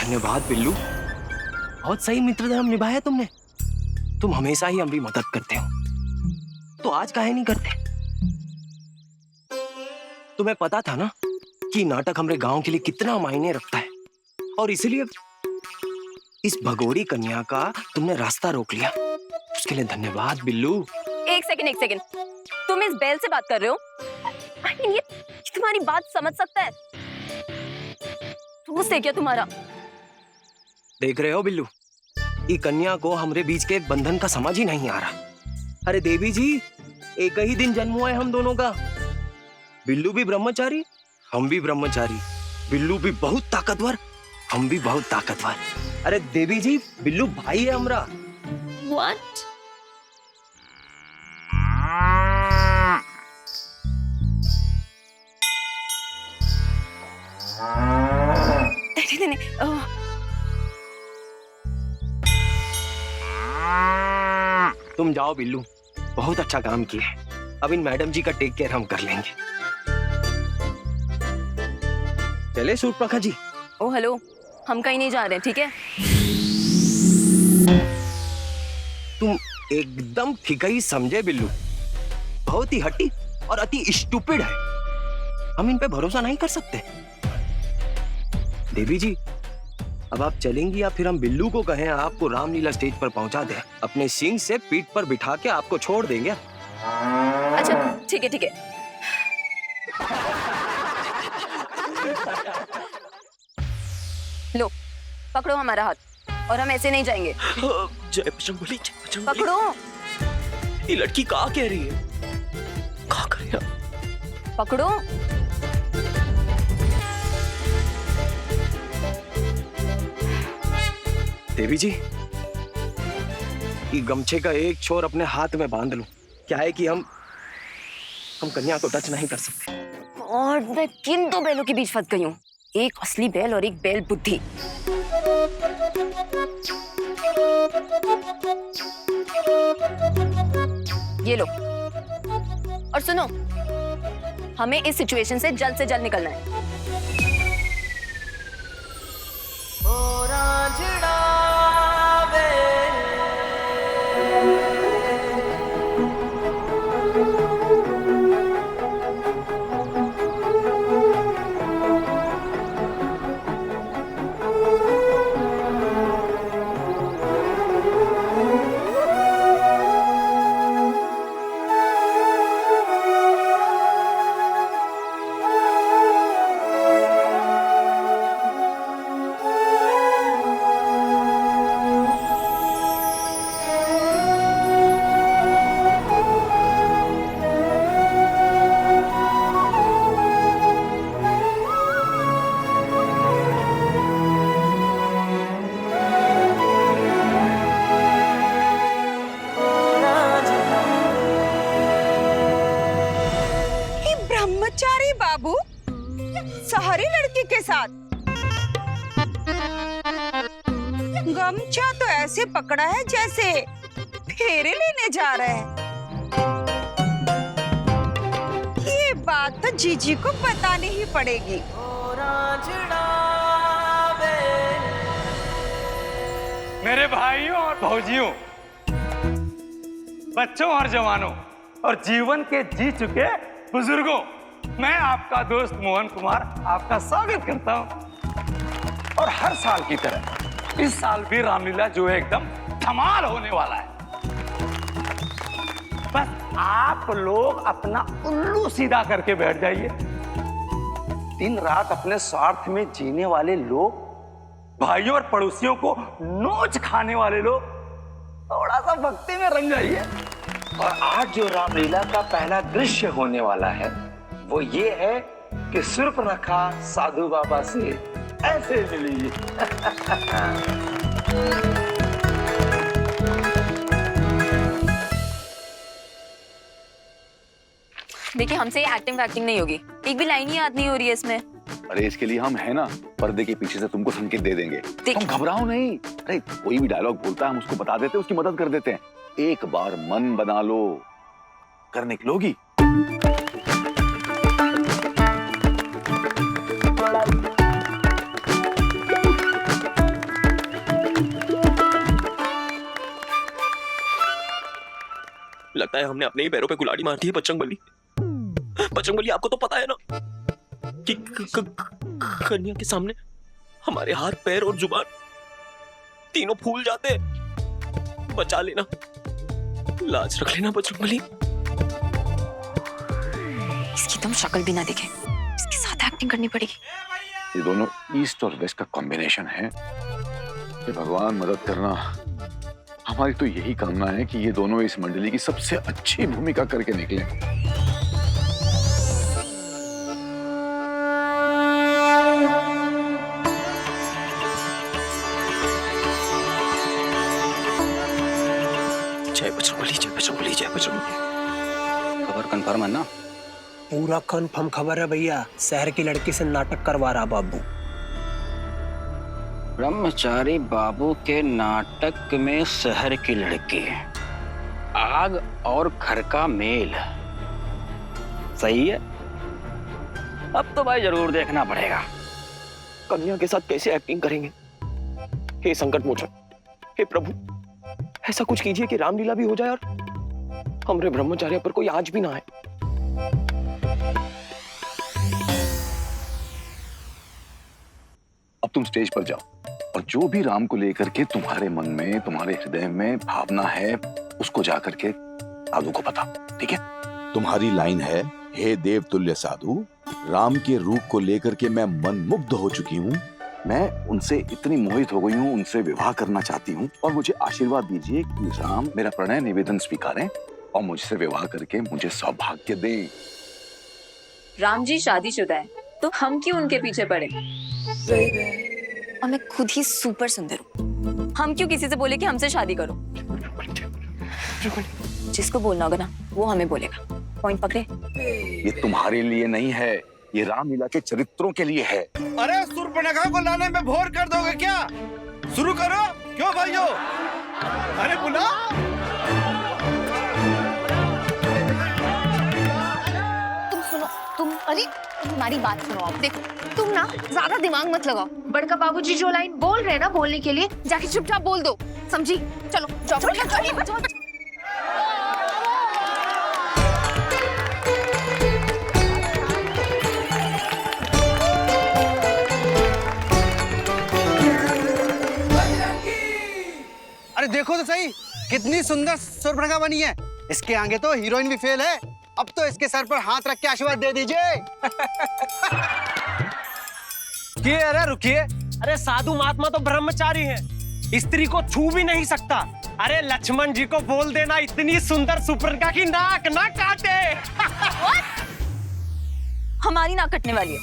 धन्यवाद बिल्लू, बहुत सही मित्र धर्म निभाया तुमने। तुम हमेशा ही हमारी मदद करते हो, तो आज काहे नहीं करते? तुम्हें पता था ना कि नाटक हमारे गांव के लिए कितना मायने रखता है, और इसलिए इस भगोरी कन्या का तुमने रास्ता रोक लिया। उसके लिए धन्यवाद बिल्लू। एक सेकंड, तुम इस बैल से बात कर रहे हो? ये तुम्हारी बात समझ सकता है? दोस्त है क्या तुम्हारा? देख रहे हो बिल्लू, ये कन्या को हमारे बीच के बंधन का समझ ही नहीं आ रहा। अरे देवी जी, एक ही दिन जन्म हुआ है हम दोनों का। बिल्लू भी ब्रह्मचारी, हम भी ब्रह्मचारी। बिल्लू भी बहुत ताकतवर, हम भी बहुत ताकतवर। अरे देवी जी, बिल्लू भाई है हमरा। What? नहीं, तुम जाओ बिल्लू, बहुत अच्छा काम किया है। अब इन मैडम जी का टेक केयर हम कर लेंगे। चले सूर्पणखा जी। ओ हेलो, हम कहीं नहीं जा रहे, ठीक है? तुम एकदम ठीक ही समझे बिल्लू, बहुत ही हट्टी और अति स्टूपिड है। हम इन पे भरोसा नहीं कर सकते। देवी जी, अब आप चलेंगी या फिर हम बिल्लू को कहें आपको रामलीला स्टेज पर पहुंचा दें? अपने सिंह से पीठ पर बिठा के आपको छोड़ देंगे। अच्छा ठीक है। लो, पकड़ो हमारा हाथ, और हम ऐसे नहीं जाएंगे। जय बजरंगबली, जय बजरंगबली। पकड़ो। ये लड़की क्या कह रही है? क्या करें? पकड़ो। देवी जी, ये गमछे का एक छोर अपने हाथ में बांध लो। क्या है कि हम कन्या को टच नहीं कर सकते। और मैं किन दो बैलों के बीच फंस गई हूँ, एक असली बैल और एक बैल बुद्धि। ये लो, और सुनो, हमें इस सिचुएशन से जल्द निकलना है। ब्रह्मचारी बाबू शहरी लड़की के साथ गमछा तो ऐसे पकड़ा है जैसे फेरे लेने जा रहे हैं। ये बात तो जीजी को बतानी ही पड़ेगी। मेरे भाइयों और भौजियों, बच्चों और जवानों और जीवन के जी चुके बुजुर्गों, मैं आपका दोस्त मोहन कुमार आपका स्वागत करता हूं। और हर साल की तरह इस साल भी रामलीला जो है एकदम धमाल होने वाला है। बस आप लोग अपना उल्लू सीधा करके बैठ जाइए। दिन रात अपने स्वार्थ में जीने वाले लोग, भाइयों और पड़ोसियों को नोच खाने वाले लोग, थोड़ा सा भक्ति में रंग जाइए। और आज जो रामलीला का पहला दृश्य होने वाला है वो ये है कि सूर्पणखा साधु बाबा से ऐसे मिली। देखिए, हमसे एक्टिंग वैक्टिंग नहीं होगी, एक भी लाइन ही याद नहीं हो रही है इसमें। अरे इसके लिए हम है ना, पर्दे के पीछे से तुमको संकेत दे देंगे। तुम घबराओ नहीं। अरे कोई भी डायलॉग बोलता है हम उसको बता देते हैं, उसकी मदद कर देते हैं। एक बार मन बना लो, कर निकलोगी। लगता है हमने अपने ही पैरों पे कुल्हाड़ी मार दी है बजरंगबली। बजरंगबली, आपको तो पता है ना कि कन्या के सामने हमारे हाथ, पैर और जुबान तीनों फूल जाते हैं। बचा लेना, लाज रख लेना बजरंगबली। इसकी तुम शक्ल भी ना दिखे, इसके साथ एक्टिंग करनी पड़ेगी। ये दोनों ईस्ट और वेस्ट का कॉम्बिनेशन है। ये भगवान मदद करना। हमारी तो यही कामना है कि ये दोनों इस मंडली की सबसे अच्छी भूमिका करके निकले। जय बजरंगबली, जय बजरंगबली, जय बजरंगबली। खबर कंफर्म है ना? पूरा कंफर्म खबर है भैया। शहर की लड़की से नाटक करवा रहा बाबू। ब्रह्मचारी बाबू के नाटक में शहर की लड़की, आग और घर का मेल। सही है। अब तो भाई जरूर देखना पड़ेगा। कन्या के साथ कैसे एक्टिंग करेंगे? हे संकट मोचन, हे प्रभु, ऐसा कुछ कीजिए कि रामलीला भी हो जाए और हमरे ब्रह्मचार्य पर कोई आज भी ना आए। अब तुम स्टेज पर जाओ और जो भी राम को लेकर के तुम्हारे मन में, तुम्हारे हृदय में भावना है, उसको जाकर के साधु को बताओ। ठीक है? तुम्हारी लाइन है, हे देव तुल्य साधु, राम के रूप को लेकर के मैं मंत्रमुग्ध हो चुकी हूँ। मैं उनसे इतनी मोहित हो गई हूँ, उनसे विवाह करना चाहती हूँ और मुझे आशीर्वाद दीजिए कि राम मेरा प्रणय निवेदन स्वीकारें और मुझसे विवाह करके मुझे सौभाग्य दें। राम जी शादीशुदा है, तो हम क्यों उनके पीछे पड़े? और मैं खुद ही सुपर सुंदर हूँ, हम क्यों किसी से बोले कि हमसे शादी करो? जिसको बोलना होगा ना वो हमें बोलेगा। पॉइंट पकड़े? ये तुम्हारे लिए नहीं है, ये रामलीला के चरित्रों के लिए है। अरे सूर्पनखा को लाने में भोर कर दोगे क्या? शुरू करो। क्यों भाइयों? अरे बुला। तुम सुनो, अरे तुम्हारी बात सुनो। आप देखो, तुम ना ज्यादा दिमाग मत लगाओ। बड़का बाबूजी जो लाइन बोल रहे हैं ना बोलने के लिए, जाके चुपचाप बोल दो। समझी? चलो जाओ। अरे देखो तो सही, कितनी सुंदर सूर्पनखा बनी है। इसके आगे तो हीरोइन भी फेल है। अब तो इसके सर पर हाथ रख के आशीर्वाद दे दीजिए। अरे रुकिए, अरे साधु महात्मा तो ब्रह्मचारी है, स्त्री को छू भी नहीं सकता। अरे लक्ष्मण जी को बोल देना इतनी सुंदर सूर्पनखा की नाक ना काटे। हमारी नाक कटने वाली है?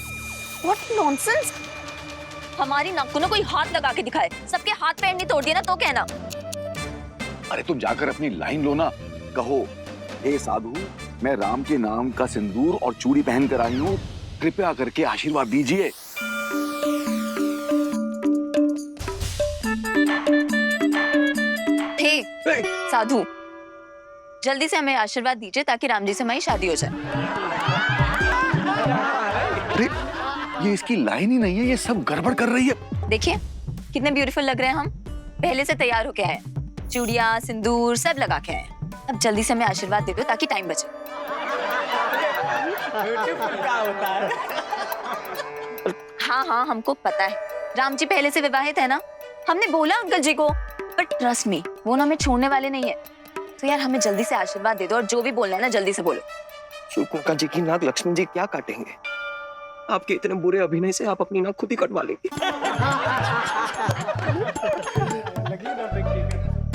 What nonsense! हमारी नाक को ना कोई हाथ लगा के दिखाए, सबके हाथ पैर नहीं तोड़ दिए ना तो कहना। अरे तुम जाकर अपनी लाइन लो ना, कहो, हे साधु, मैं राम के नाम का सिंदूर और चूड़ी पहन कर आई हूँ, कृपया करके आशीर्वाद दीजिए। हे साधु, जल्दी से हमें आशीर्वाद दीजिए ताकि राम जी से हमारी शादी हो जाए। अरे ये इसकी लाइन ही नहीं है, ये सब गड़बड़ कर रही है। देखिए कितने ब्यूटीफुल लग रहे हैं हम, पहले से तैयार होके आए, चूड़ियां सिंदूर सब लगा के आए। अब जल्दी से हमें आशीर्वाद दे दो ताकि टाइम बचे। हाँ हमको पता है, राम जी पहले से विवाहित है ना। हमने बोला अंकल जी को, पर ट्रस्ट मी, वो ना हमें छोड़ने वाले नहीं है। तो यार हमें जल्दी से आशीर्वाद दे दो और जो भी बोलना है ना जल्दी से बोलो। सूर्पनखा जी की नाक लक्ष्मण जी क्या काटेंगे? आपके इतने बुरे अभिनय से आप अपनी नाक खुद ही कटवा लेंगे।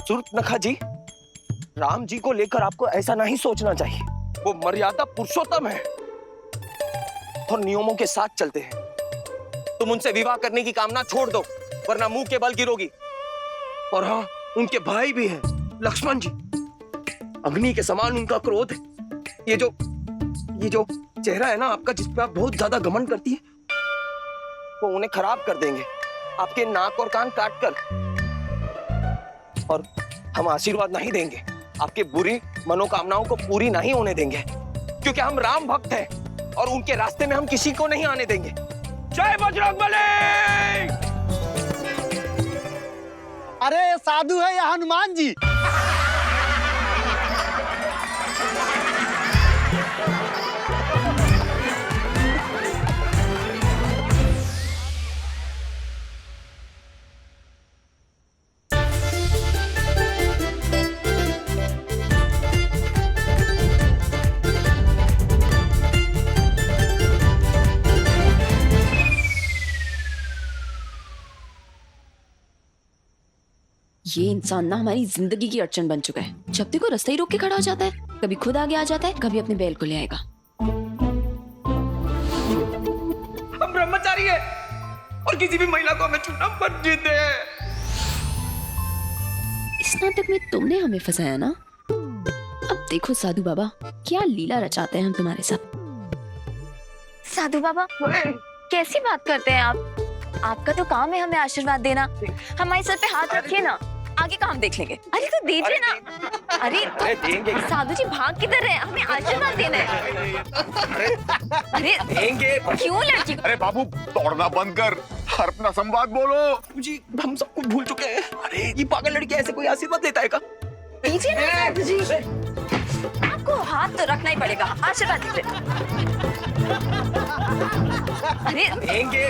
सूर्पनखा जी, राम जी को लेकर आपको ऐसा नहीं सोचना चाहिए। वो मर्यादा पुरुषोत्तम है और नियमों के साथ चलते हैं। तुम उनसे विवाह करने की कामना छोड़ दो, वरना मुंह के बल गिरोगी। और हाँ, उनके भाई भी हैं, लक्ष्मण जी। अग्नि के समान उनका क्रोध है। ये जो चेहरा है ना आपका, जिस पे आप बहुत ज्यादा घमंड करती है, वो उन्हें खराब कर देंगे, आपके नाक और कान काट कर। और हम आशीर्वाद नहीं देंगे, आपके बुरी मनोकामनाओं को पूरी नहीं होने देंगे, क्योंकि हम राम भक्त हैं और उनके रास्ते में हम किसी को नहीं आने देंगे। जय बजरंगबली! अरे साधु है या हनुमान जी? ये इंसान ना हमारी जिंदगी की अड़चन बन चुका है। जब देखो रास्ते ही रोक के खड़ा हो जाता है, कभी खुद आगे आ जाता है, कभी अपने बैल को ले आएगा। हम ब्रह्मचारी है और किसी भी महिला को हमें छूना मत देते हैं। इस नाटक में तुमने हमें फंसाया ना। अब देखो साधु बाबा क्या लीला रचाते हैं हम तुम्हारे साथ। साधु बाबा कैसी बात करते हैं आप? आपका तो काम है हमें आशीर्वाद देना। हमारे सर पे हाथ रखिए ना, आगे काम देख लेंगे। अरे तो दीजिए ना। अरे तो साधु जी भाग किधर रहे हैं? हमें आशीर्वाद देना है। अरे देंगे क्यों लड़की को? अरे बाबू दौड़ना बंद कर और अपना संवाद बोलो। जी हम सब कुछ भूल चुके हैं। अरे ये पागल लड़की ऐसे कोई आशीर्वाद देता है का? दीजिए ना साधु जी। आपको हाथ तो रखना ही पड़ेगा, आशीर्वाद दीजिए। अरे देंगे।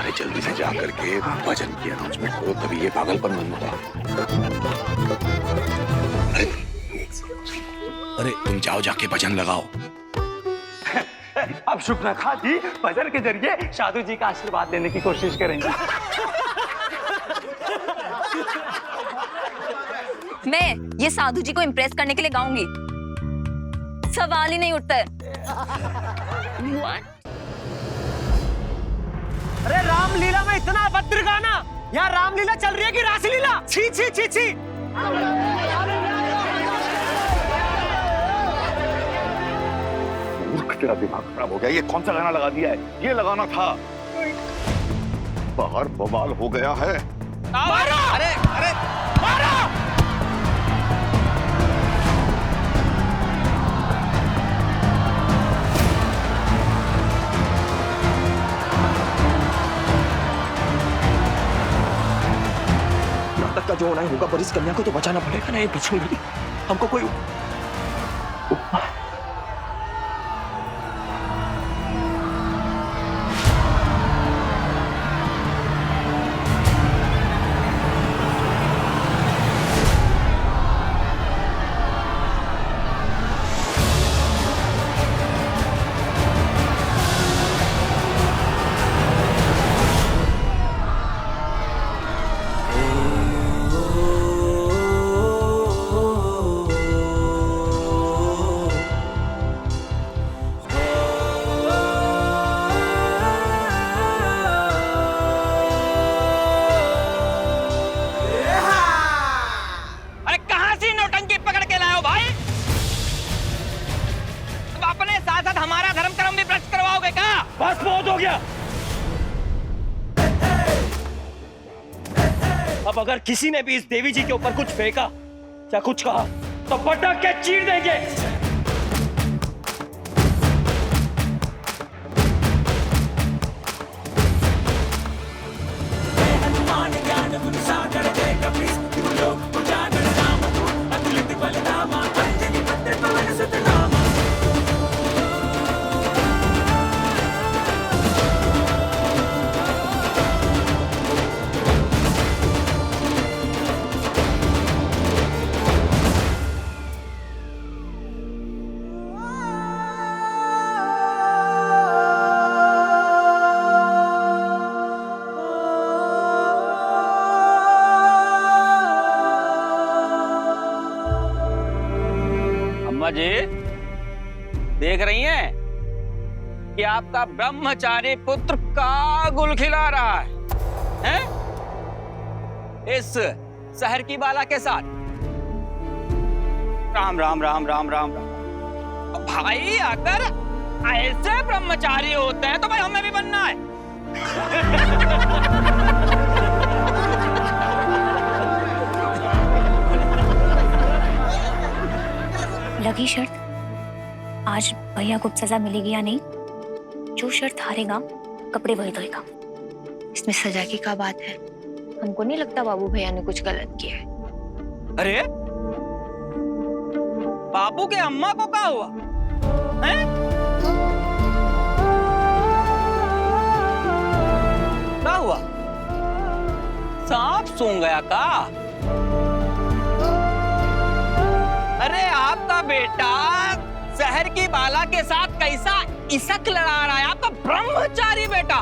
अरे जल्दी से जा करके भजन की अनाउंसमेंट करो, तभी ये पागलपन बंद होगा। अरे तुम जाओ जाके भजन लगाओ। अब शुक्र जी भजन के जरिए साधु जी का आशीर्वाद लेने की कोशिश करेंगे। मैं ये साधु जी को इम्प्रेस करने के लिए गाऊंगी, सवाल ही नहीं उठता है। अरे रामलीला में इतना अभद्र गाना, यहाँ रामलीला चल रही है कि रासलीला? छी छी छी छी। तेरा दिमाग खराब हो गया, ये कौन सा गाना लगा दिया है? ये लगाना था। बाहर बवाल हो गया है। मारो! अरे अरे मारो! नाटक का जो होना होगा, पर इस कन्या को तो बचाना पड़ेगा ना। ये बचूंगी हमको कोई अब अगर किसी ने भी इस देवी जी के ऊपर कुछ फेंका या कुछ कहा तो पटक के चीर देंगे। जी देख रही हैं कि आपका ब्रह्मचारी पुत्र का गुल खिला रहा है? इस शहर की बाला के साथ। राम राम राम राम राम राम। भाई अगर ऐसे ब्रह्मचारी होते हैं तो भाई हमें भी बनना है। लगी शर्त? आज भैया को सजा मिलेगी या नहीं? जो शर्त हारेगा कपड़े वही धोएगा। इसमें सजा की क्या बात है? हमको नहीं लगता बाबू भैया ने कुछ गलत किया है। अरे बाबू के अम्मा को क्या हुआ है? क्या हुआ? सांप सूंघ गया का? अरे आपका बेटा शहर की बाला के साथ कैसा इसक लड़ा रहा है? आपका ब्रह्मचारी बेटा।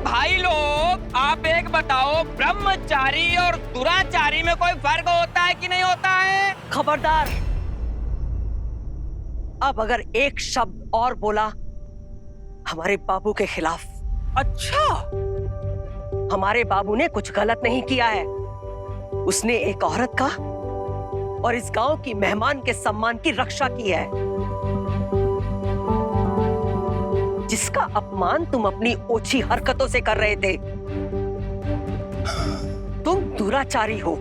भाई लोग आप एक बताओ, ब्रह्मचारी और दुराचारी में कोई फर्क होता है कि नहीं होता है? खबरदार, अब अगर एक शब्द और बोला हमारे बाबू के खिलाफ। अच्छा, हमारे बाबू ने कुछ गलत नहीं किया है। उसने एक औरत का और इस गांव की मेहमान के सम्मान की रक्षा की है, जिसका अपमान तुम अपनी ओछी हरकतों से कर रहे थे। तुम दुराचारी हो,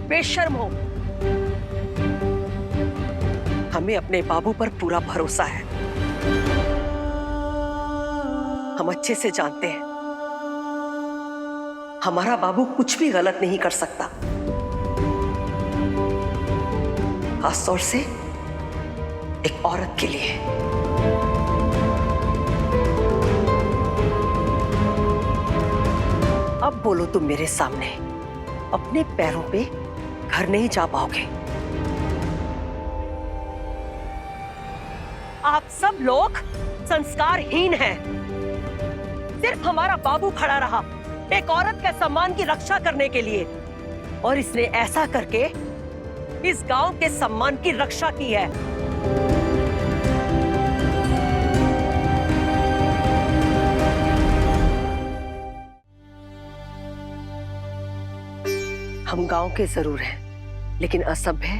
बेशर्म हो। हमें अपने बाबू पर पूरा भरोसा है। हम अच्छे से जानते हैं हमारा बाबू कुछ भी गलत नहीं कर सकता, खासतौर से एक औरत के लिए। अब बोलो तुम मेरे सामने, अपने पैरों पे घर नहीं जा पाओगे। आप सब लोग संस्कारहीन हैं। सिर्फ हमारा बाबू खड़ा रहा एक औरत के सम्मान की रक्षा करने के लिए, और इसने ऐसा करके इस गांव के सम्मान की रक्षा की है। हम गांव के जरूर हैं, लेकिन असभ्य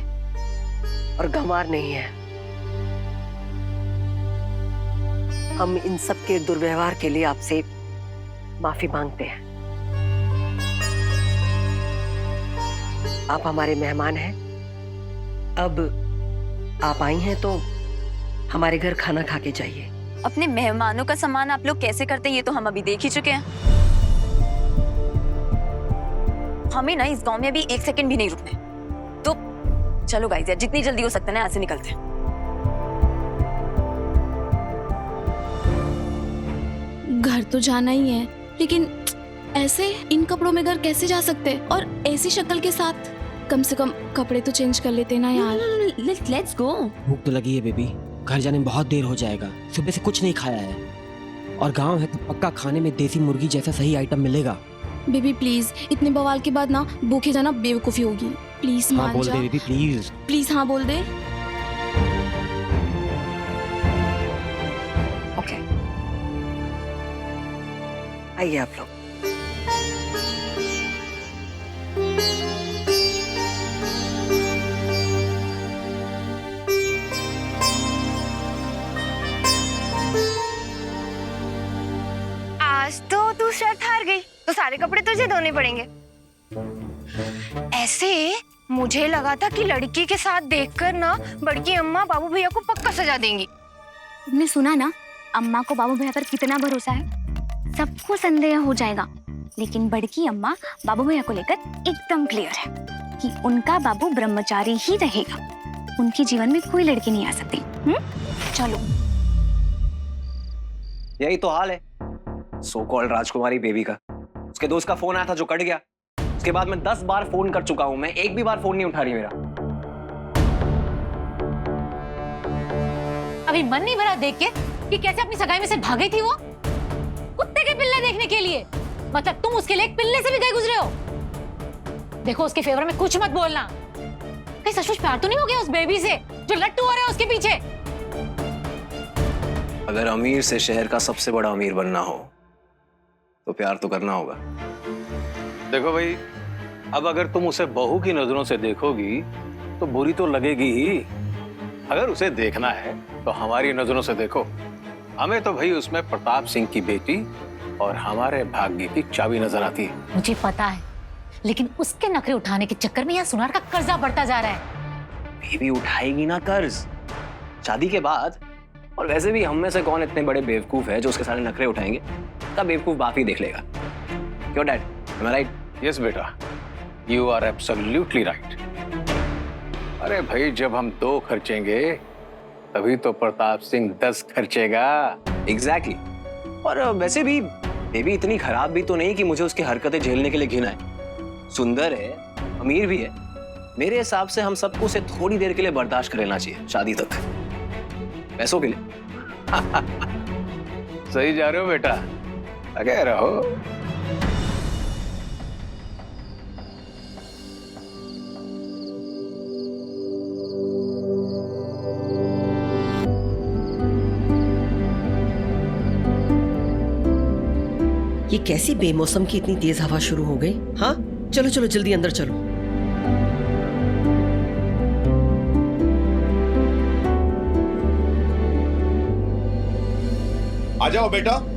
और गंवार नहीं है। हम इन सब के दुर्व्यवहार के लिए आपसे माफी मांगते हैं। आप हमारे मेहमान हैं। अब आप आई हैं तो हमारे घर खाना खा के जाइए। अपने मेहमानों का सम्मान आप लोग कैसे करते हैं ये तो हम अभी देख ही चुके हैं। हमें ना इस गांव में अभी एक सेकंड भी नहीं रुकना है। तो चलो गाइस यार, जितनी जल्दी हो सकता है ना यहाँ से निकलते हैं। घर तो जाना ही है, लेकिन ऐसे इन कपड़ों में घर कैसे जा सकते? और ऐसी शक्ल के साथ कम से कम कपड़े तो चेंज कर लेते ना यार। Let's go. भूख तो लगी है बेबी, घर जाने में बहुत देर हो जाएगा। सुबह से कुछ नहीं खाया है, और गांव है तो पक्का खाने में देसी मुर्गी जैसा सही आइटम मिलेगा। बेबी प्लीज, इतने बवाल के बाद ना भूखे जाना बेवकूफी होगी। प्लीज हाँ मान बोल जा। दे बेबी प्लीज। प्लीज हाँ बोल दे। ओके, आइए आप लोग। आज तो तू शर्त हार गई, तो सारे कपड़े तुझे धोने पड़ेंगे। ऐसे मुझे लगा था कि लड़की के साथ देखकर ना बड़की अम्मा बाबू भैया को पक्का सजा देंगी। तुमने सुना ना, अम्मा को बाबू भैया पर कितना भरोसा है। सबको संदेह हो जाएगा, लेकिन बड़की अम्मा बाबू भैया को लेकर एकदम क्लियर है कि उनका बाबू ब्रह्मचारी ही रहेगा। उनके जीवन में कोई लड़की नहीं आ सकती। चलो। यही तो हाल है सो कॉल्ड राजकुमारी बेबी का। उसके दोस्त का फोन आया था जो कट गया। उसके बाद मैं 10 बार फोन कर चुका हूं, मैं एक भी बार फोन नहीं उठा रही मेरा। अभी मन नहीं भरा देख के कि कैसे अपनी सगाई में से भागी थी वो कुत्ते के पिल्ले देखने के लिए। मतलब तुम उसके लिए एक पिल्ले से भी गए गुजरे हो। देखो उसके फेवर में कुछ मत बोलना। कहीं सचमुच प्यार तो नहीं हो गया उस बेबी से जो लट्टू हो रहा है उसके पीछे। अगर अमीर से शहर का सबसे बड़ा अमीर बनना हो तो प्यार तो करना होगा। देखो भाई, अब अगर तुम उसे बहू की नजरों से देखोगी तो बुरी तो लगेगी ही। अगर उसे देखना है तो हमारी नजरों से देखो। हमें तो भाई उसमें प्रताप सिंह की बेटी और हमारे भाग्य की चाबी नजर आती है। मुझे पता है, लेकिन उसके नखरे उठाने के चक्कर में यहाँ सुनार का कर्जा बढ़ता जा रहा है। बेबी उठाएगी ना कर्ज शादी के बाद। और वैसे भी हम में से कौन इतने बड़े बेवकूफ है जो उसके सारे नखरे उठाएंगे। तब बेवकूफ बाप ही देख लेगा। क्यों dad, am I right? Yes बेटा, यू आर एब्सोल्युटली राइट। अरे भाई, जब हम 2 खर्चेंगे तभी तो प्रताप सिंह 10 खर्चेगा। एग्जैक्टली। और वैसे भी बेबी इतनी खराब भी तो नहीं कि मुझे उसकी हरकतें झेलने के लिए घिन आए। सुंदर है, अमीर भी है। मेरे हिसाब से हम सबको उसे थोड़ी देर के लिए बर्दाश्त कर लेना चाहिए, शादी तक, पैसों के लिए। सही जा रहे हो बेटा। लगे रहो। ये कैसी बेमौसम की इतनी तेज हवा शुरू हो गई? हाँ चलो चलो जल्दी अंदर चलो। आ जाओ बेटा।